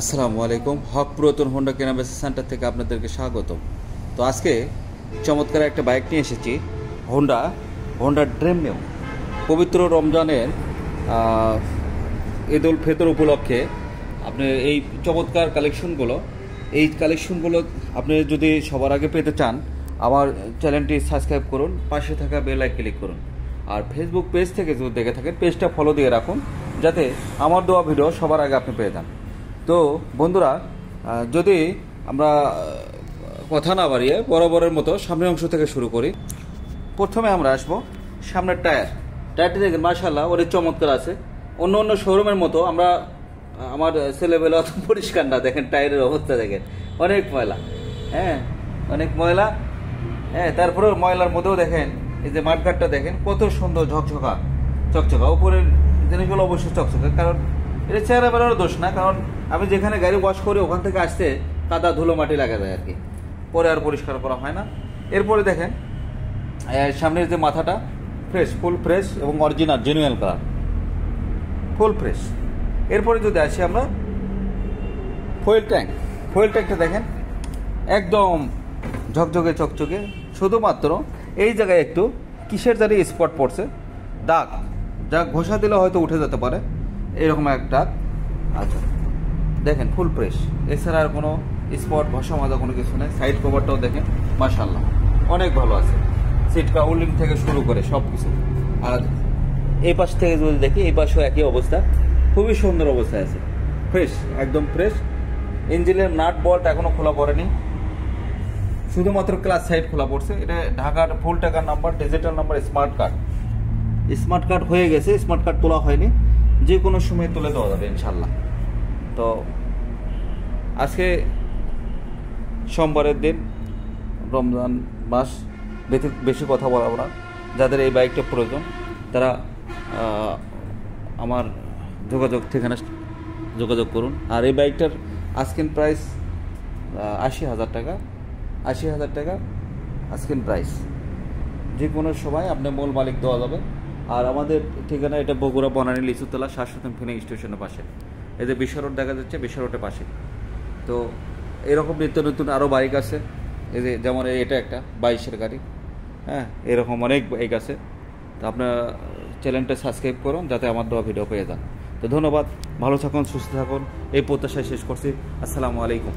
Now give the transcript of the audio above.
আসসালামু আলাইকুম। হক পুরাতন হোন্ডা কেনাবেচা সেন্টার থেকে আপনাদেরকে স্বাগতম। তো আজকে চমৎকার একটা বাইক নিয়ে এসেছি, হোন্ডা ড্রিম নিউ। পবিত্র রমজানের ঈদ উল ফিতর উপলক্ষে আপনি এই চমৎকার কালেকশনগুলো আপনি যদি সবার আগে পেতে চান, আমার চ্যানেলটি সাবস্ক্রাইব করুন, পাশে থাকা বেল আইকন ক্লিক করুন। আর ফেসবুক পেজ থেকে যদি দেখে থাকেন, পেজটা ফলো দিয়ে রাখুন, যাতে আমার দেওয়া ভিডিও সবার আগে আপনি পেয়ে যান। তো বন্ধুরা, যদি আমরা কথা না বাড়িয়ে বরাবরের মতো সামনের অংশ থেকে শুরু করি। প্রথমে আমরা আসবো সামনের টায়ারটি দেখেন, মাশাআল্লাহ অনেক চমৎকার আছে। অন্য অন্য শোরুমের মতো আমার ছেলেবেলা অত পরিষ্কার না। দেখেন টায়ারের অবস্থা দেখেন, অনেক ময়লা, অনেক ময়লা। তারপরেও ময়লার মধ্যেও দেখেন এই যে মাঠঘাটটা দেখেন কত সুন্দর চকচকা। উপরের জিনিসগুলো অবশ্যই চকচকা, কারণ এটা চেহারা বেরোর দোষ না, কারণ আমি যেখানে গাড়ি ওয়াশ করি ওখান থেকে আসতে কাদা ধুলো মাটি লাগা যায় আর কি, পরে আর পরিষ্কার করা হয় না। এরপরে দেখেন সামনের যে মাথাটা ফুল ফ্রেশ এবং original genuine colour, full fresh. এরপরে যদি আসি আমরা ফুয়েল ট্যাঙ্কটা দেখেন একদম ঝকঝকে চকচকে। শুধুমাত্র এই জায়গায় একটু কিসের জারি স্পট পড়ছে, দাগ, যা ঘষা দিলে হয়তো উঠে যেতে পারে, এরকম একটা। আচ্ছা দেখেন ফুল ফ্রেশ, এছাড়া আর কোনো স্পট ঘষা মাজা কোনো কিছু নেই। সাইড কভারটাও দেখেন মাশাআল্লাহ অনেক ভালো আছে, সিট কাউলিং থেকে শুরু করে সব কিছু। আর এই পাশ থেকে যদি দেখি, এই পাশেও একই অবস্থা, খুবই সুন্দর অবস্থায় আছে, ফ্রেশ, একদম ফ্রেশ। ইঞ্জিনের নাট বল্ট এখনো খোলা পড়েনি, শুধুমাত্র ক্লাস সাইড খোলা পড়ছে। এটা ঢাকার ফুল টাকার number, digital number, smart card হয়ে গেছে, স্মার্ট কার্ড তোলা হয়নি, যে কোনো সময় তুলে দেওয়া যাবে ইনশাল্লাহ। তো আজকে সোমবারের দিন, রমজান মাস, বেশি কথা বলবো না। যাদের এই বাইকটা প্রয়োজন তারা আমার ঠিকানা যোগাযোগ করুন। আর এই বাইকটার আস্কিং প্রাইস 80,000 টাকা, 80,000 টাকা আস্কিং প্রাইস। যে কোনো সময় আপনার মূল মালিক দেওয়া যাবে। আর আমাদের ঠিকানা এটা বগুড়া বনানী লিচুতলা শাশ্বতন ফিনিং স্টেশনের পাশে। এই যে বিশ্ব রোড দেখা যাচ্ছে, বিশ্ব রোডের পাশে। তো এরকম নিত্য নতুন আরও বাইক আছে, এই যে যেমন এটা একটা 22-এর গাড়ি, এরকম অনেক বাইক আছে। তো আপনার চ্যানেলটা সাবস্ক্রাইব করুন, যাতে আমার দেওয়া ভিডিও পেয়ে যান। তো ধন্যবাদ, ভালো থাকুন, সুস্থ থাকুন, এই প্রত্যাশায় শেষ করছি। আসসালামু আলাইকুম।